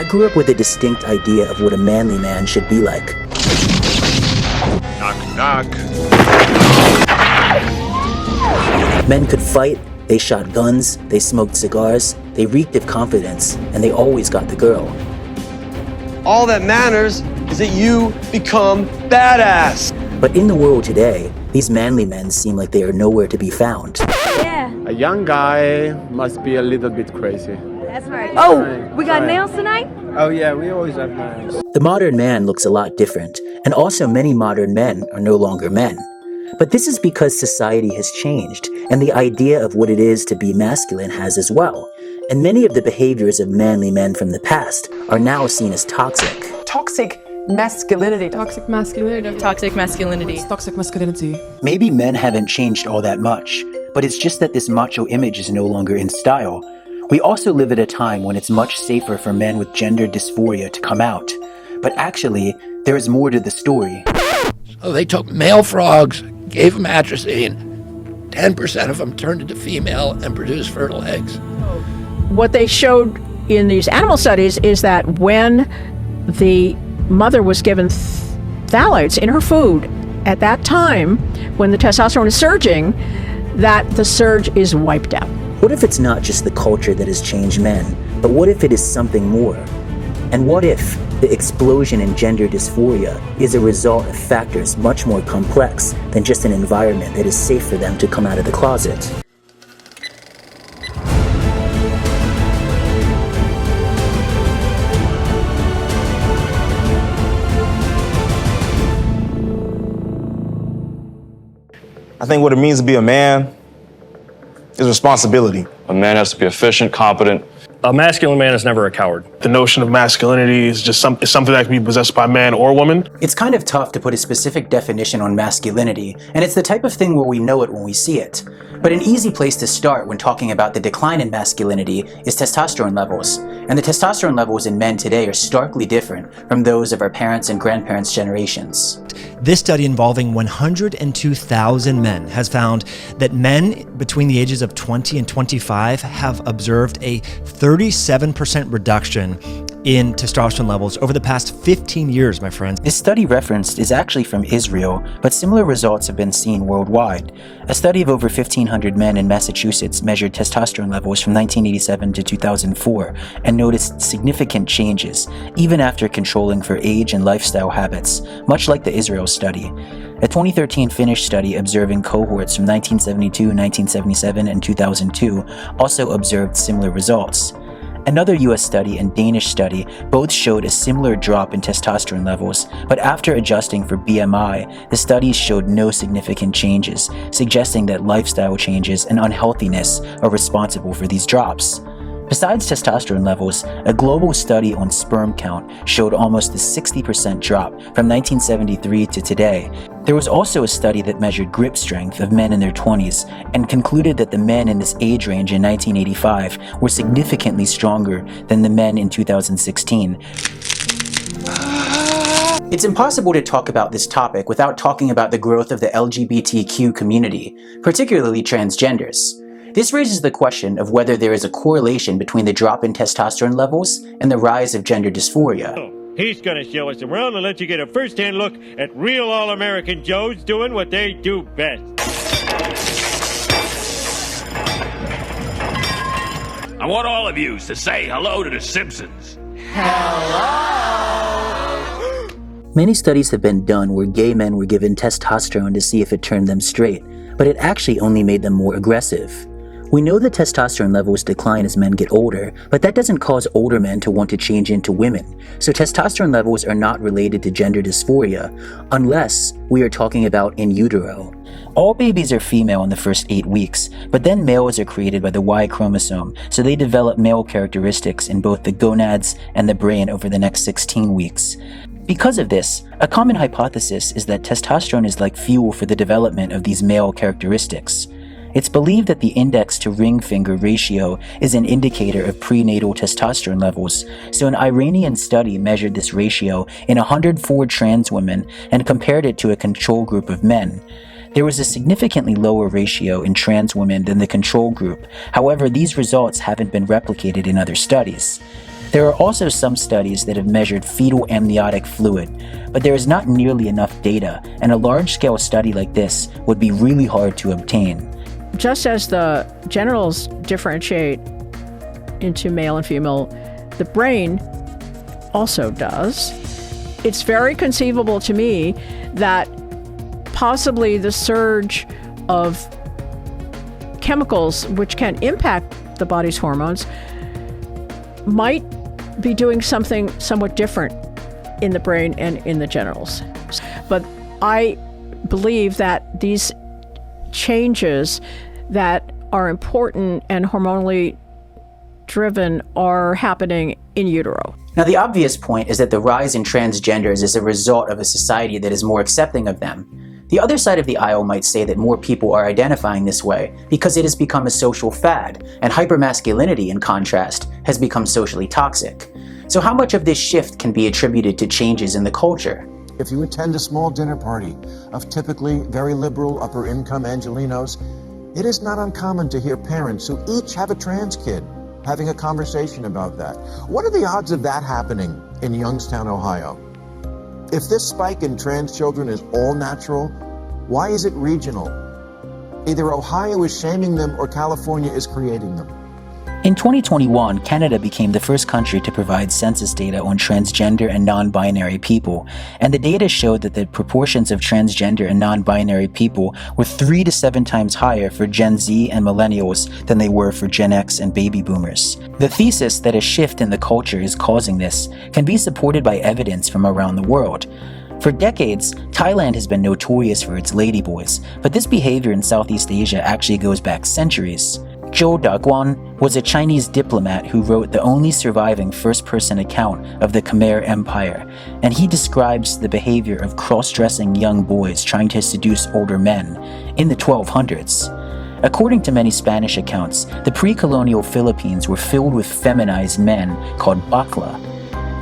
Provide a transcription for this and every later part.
I grew up with a distinct idea of what a manly man should be like. Knock, knock. Men could fight, they shot guns, they smoked cigars, they reeked of confidence, and they always got the girl. All that matters is that you become badass. But in the world today, these manly men seem like they are nowhere to be found. Yeah, A young guy must be a little bit crazy. that's right. Oh, we got nails tonight? Oh yeah, we always have nails. The modern man looks a lot different, and also many modern men are no longer men. But this is because society has changed, and the idea of what it is to be masculine has as well. And many of the behaviors of manly men from the past are now seen as toxic. Toxic masculinity. Toxic masculinity. Toxic masculinity. Toxic masculinity. Maybe men haven't changed all that much, but it's just that this macho image is no longer in style. We also live at a time when it's much safer for men with gender dysphoria to come out. But actually, there is more to the story. So they took male frogs, gave them atrazine, 10% of them turned into female and produced fertile eggs. What they showed in these animal studies is that when the mother was given phthalates in her food, at that time, when the testosterone is surging, that the surge is wiped out. What if it's not just the culture that has changed men, but what if it is something more? And what if the explosion in gender dysphoria is a result of factors much more complex than just an environment that is safe for them to come out of the closet? I think what it means to be a man is responsibility. A man has to be efficient, competent. A masculine man is never a coward. The notion of masculinity is just something that can be possessed by man or woman. It's kind of tough to put a specific definition on masculinity, and it's the type of thing where we know it when we see it. But an easy place to start when talking about the decline in masculinity is testosterone levels. And the testosterone levels in men today are starkly different from those of our parents' and grandparents' generations. This study involving 102,000 men has found that men between the ages of 20 and 25 have observed a 37% reduction in testosterone levels over the past 15 years, my friends. This study referenced is actually from Israel, but similar results have been seen worldwide. A study of over 1,500 men in Massachusetts measured testosterone levels from 1987 to 2004 and noticed significant changes, even after controlling for age and lifestyle habits, much like the Israel study. A 2013 Finnish study observing cohorts from 1972, 1977, and 2002 also observed similar results. Another US study and Danish study both showed a similar drop in testosterone levels, but after adjusting for BMI, the studies showed no significant changes, suggesting that lifestyle changes and unhealthiness are responsible for these drops. Besides testosterone levels, a global study on sperm count showed almost a 60% drop from 1973 to today. There was also a study that measured grip strength of men in their 20s and concluded that the men in this age range in 1985 were significantly stronger than the men in 2016. It's impossible to talk about this topic without talking about the growth of the LGBTQ community, particularly transgenders. This raises the question of whether there is a correlation between the drop in testosterone levels and the rise of gender dysphoria. He's gonna show us around and let you get a first-hand look at real all-American Joes doing what they do best. I want all of you to say hello to the Simpsons. Hello! Many studies have been done where gay men were given testosterone to see if it turned them straight, but it actually only made them more aggressive. We know that testosterone levels decline as men get older, but that doesn't cause older men to want to change into women. So testosterone levels are not related to gender dysphoria, unless we are talking about in utero. All babies are female in the first 8 weeks, but then males are created by the Y chromosome, so they develop male characteristics in both the gonads and the brain over the next 16 weeks. Because of this, a common hypothesis is that testosterone is like fuel for the development of these male characteristics. It's believed that the index to ring finger ratio is an indicator of prenatal testosterone levels, so an Iranian study measured this ratio in 104 trans women and compared it to a control group of men. There was a significantly lower ratio in trans women than the control group. However, these results haven't been replicated in other studies. There are also some studies that have measured fetal amniotic fluid, but there is not nearly enough data, and a large-scale study like this would be really hard to obtain. Just as the genitals differentiate into male and female, the brain also does. It's very conceivable to me that possibly the surge of chemicals which can impact the body's hormones might be doing something somewhat different in the brain and in the genitals. But I believe that these changes that are important and hormonally driven are happening in utero. Now, the obvious point is that the rise in transgenders is a result of a society that is more accepting of them. The other side of the aisle might say that more people are identifying this way because it has become a social fad, and hypermasculinity, in contrast, has become socially toxic. So how much of this shift can be attributed to changes in the culture? If you attend a small dinner party of typically very liberal upper-income Angelenos, it is not uncommon to hear parents who each have a trans kid having a conversation about that. What are the odds of that happening in Youngstown, Ohio? If this spike in trans children is all natural, why is it regional? Either Ohio is shaming them or California is creating them. In 2021, Canada became the first country to provide census data on transgender and non-binary people, and the data showed that the proportions of transgender and non-binary people were 3 to 7 times higher for Gen Z and millennials than they were for Gen X and baby boomers. The thesis that a shift in the culture is causing this can be supported by evidence from around the world. For decades, Thailand has been notorious for its ladyboys, but this behavior in Southeast Asia actually goes back centuries. Zhou Daguan was a Chinese diplomat who wrote the only surviving first-person account of the Khmer Empire, and he describes the behavior of cross-dressing young boys trying to seduce older men in the 1200s. According to many Spanish accounts, the pre-colonial Philippines were filled with feminized men called bakla.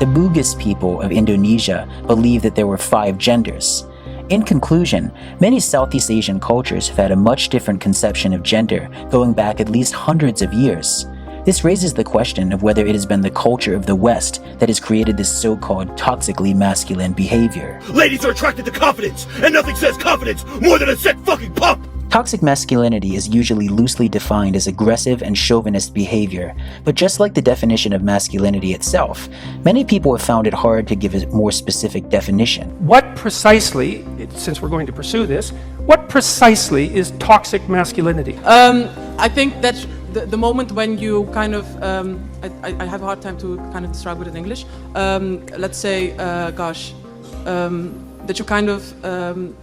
The Bugis people of Indonesia believe that there were 5 genders. In conclusion, many Southeast Asian cultures have had a much different conception of gender going back at least hundreds of years. This raises the question of whether it has been the culture of the West that has created this so-called toxically masculine behavior. Ladies are attracted to confidence, and nothing says confidence more than a sick fucking pump! Toxic masculinity is usually loosely defined as aggressive and chauvinist behavior, but just like the definition of masculinity itself, many people have found it hard to give a more specific definition. What precisely, since we're going to pursue this, what precisely is toxic masculinity? I think that's the moment when you kind of, I have a hard time to kind of describe it in English. Let's say, that you kind of...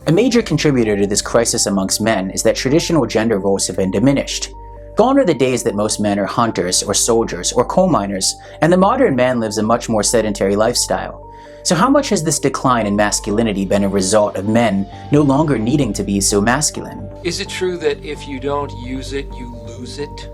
A major contributor to this crisis amongst men is that traditional gender roles have been diminished. Gone are the days that most men are hunters or soldiers or coal miners, and the modern man lives a much more sedentary lifestyle. So how much has this decline in masculinity been a result of men no longer needing to be so masculine? Is it true that if you don't use it, you lose it?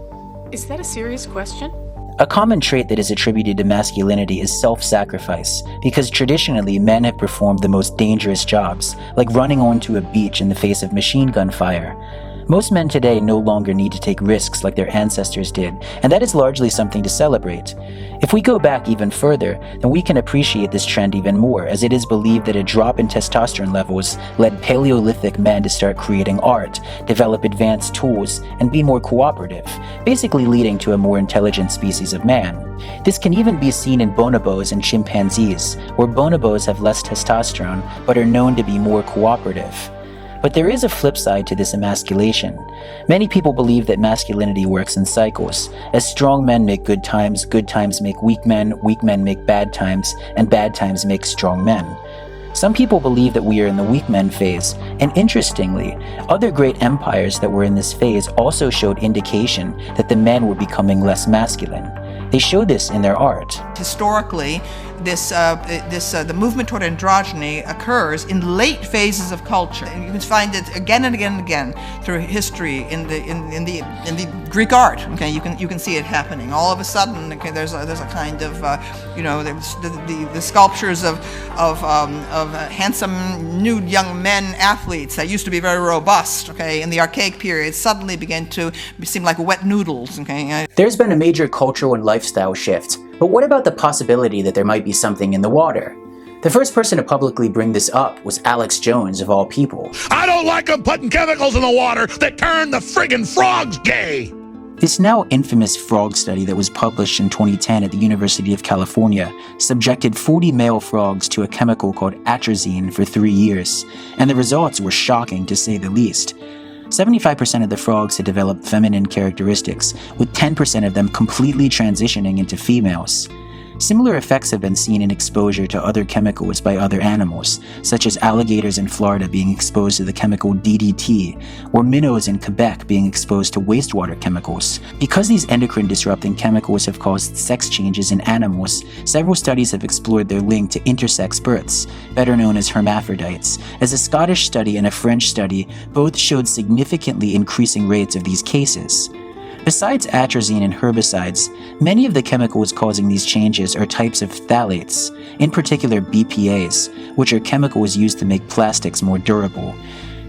Is that a serious question? A common trait that is attributed to masculinity is self-sacrifice, because traditionally men have performed the most dangerous jobs, like running onto a beach in the face of machine gun fire. Most men today no longer need to take risks like their ancestors did, and that is largely something to celebrate. If we go back even further, then we can appreciate this trend even more, as it is believed that a drop in testosterone levels led Paleolithic men to start creating art, develop advanced tools, and be more cooperative, basically leading to a more intelligent species of man. This can even be seen in bonobos and chimpanzees, where bonobos have less testosterone but are known to be more cooperative. But there is a flip side to this emasculation. Many people believe that masculinity works in cycles, as strong men make good times make weak men make bad times, and bad times make strong men. Some people believe that we are in the weak men phase, and interestingly, other great empires that were in this phase also showed indication that the men were becoming less masculine. They showed this in their art. Historically, the movement toward androgyny occurs in late phases of culture. And you can find it again and again and again through history in the Greek art. Okay, you can see it happening. All of a sudden, okay, there's a kind of the sculptures of handsome nude young men athletes that used to be very robust. Okay, in the archaic period, suddenly began to seem like wet noodles. Okay, there's been a major cultural and lifestyle shift. But what about the possibility that there might be something in the water? The first person to publicly bring this up was Alex Jones, of all people. I don't like them putting chemicals in the water that turn the friggin' frogs gay. This now infamous frog study that was published in 2010 at the University of California subjected 40 male frogs to a chemical called atrazine for 3 years, and the results were shocking to say the least. 75% of the frogs had developed feminine characteristics, with 10% of them completely transitioning into females. Similar effects have been seen in exposure to other chemicals by other animals, such as alligators in Florida being exposed to the chemical DDT, or minnows in Quebec being exposed to wastewater chemicals. Because these endocrine-disrupting chemicals have caused sex changes in animals, several studies have explored their link to intersex births, better known as hermaphrodites, as a Scottish study and a French study both showed significantly increasing rates of these cases. Besides atrazine and herbicides, many of the chemicals causing these changes are types of phthalates, in particular BPAs, which are chemicals used to make plastics more durable.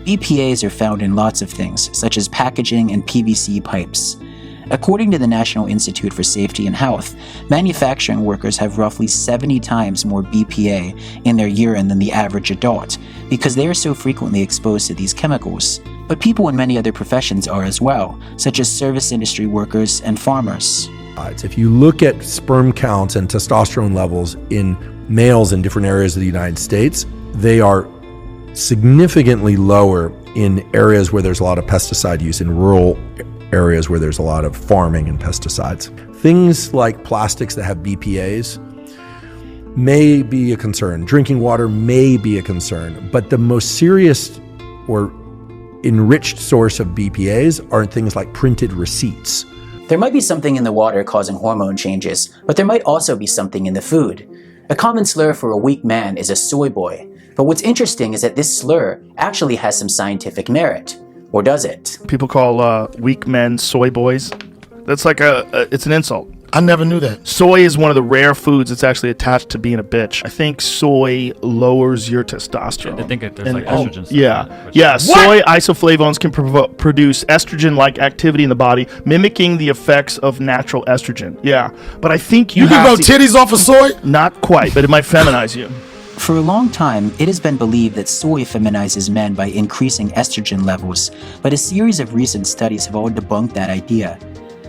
BPAs are found in lots of things, such as packaging and PVC pipes. According to the National Institute for Safety and Health, manufacturing workers have roughly 70 times more BPA in their urine than the average adult, because they are so frequently exposed to these chemicals. But people in many other professions are as well, such as service industry workers and farmers. If you look at sperm counts and testosterone levels in males in different areas of the United States, they are significantly lower in areas where there's a lot of pesticide use, in rural areas where there's a lot of farming and pesticides. Things like plastics that have BPAs may be a concern. Drinking water may be a concern, but the most serious or enriched source of BPAs are things like printed receipts. There might be something in the water causing hormone changes, but there might also be something in the food. A common slur for a weak man is a soy boy, but what's interesting is that this slur actually has some scientific merit. Or does it? People call weak men soy boys. That's like it's an insult. I never knew that. Soy is one of the rare foods that's actually attached to being a bitch. I think soy lowers your testosterone. They think there's like estrogen. Yeah. Soy isoflavones can produce estrogen-like activity in the body, mimicking the effects of natural estrogen. Yeah, but I think you can grow titties off of soy? Not quite, but it might feminize you. For a long time, it has been believed that soy feminizes men by increasing estrogen levels, but a series of recent studies have all debunked that idea.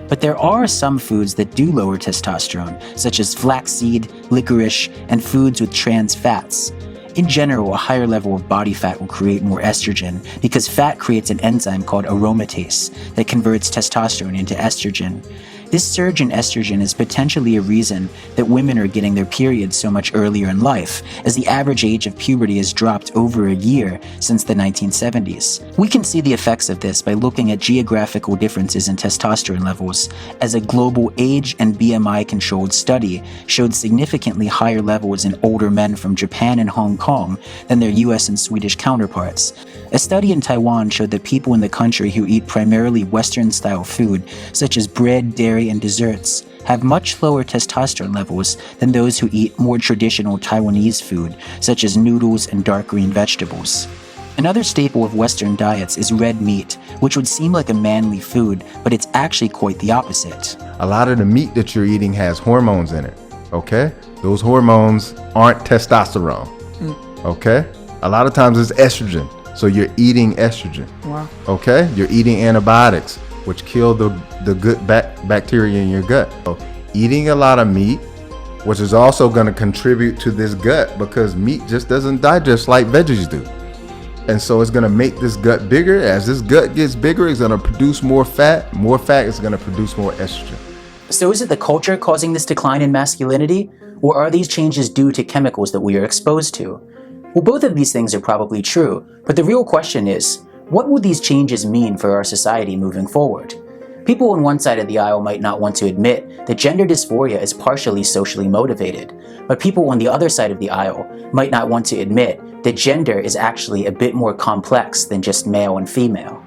But there are some foods that do lower testosterone, such as flaxseed, licorice, and foods with trans fats. In general, a higher level of body fat will create more estrogen because fat creates an enzyme called aromatase that converts testosterone into estrogen. This surge in estrogen is potentially a reason that women are getting their periods so much earlier in life, as the average age of puberty has dropped over a year since the 1970s. We can see the effects of this by looking at geographical differences in testosterone levels, as a global age and BMI-controlled study showed significantly higher levels in older men from Japan and Hong Kong than their US and Swedish counterparts. A study in Taiwan showed that people in the country who eat primarily Western-style food, such as bread, dairy, and desserts, have much lower testosterone levels than those who eat more traditional Taiwanese food, such as noodles and dark green vegetables. Another staple of Western diets is red meat, which would seem like a manly food, but it's actually quite the opposite. A lot of the meat that you're eating has hormones in it, okay? Those hormones aren't testosterone, okay? A lot of times it's estrogen, so you're eating estrogen, okay? You're eating antibiotics, which kill the good bacteria in your gut. So eating a lot of meat, which is also going to contribute to this gut, because meat just doesn't digest like veggies do. And so it's going to make this gut bigger. As this gut gets bigger, it's going to produce more fat. More fat is going to produce more estrogen. So is it the culture causing this decline in masculinity? Or are these changes due to chemicals that we are exposed to? Well, both of these things are probably true, but the real question is, what would these changes mean for our society moving forward? People on one side of the aisle might not want to admit that gender dysphoria is partially socially motivated, but people on the other side of the aisle might not want to admit that gender is actually a bit more complex than just male and female.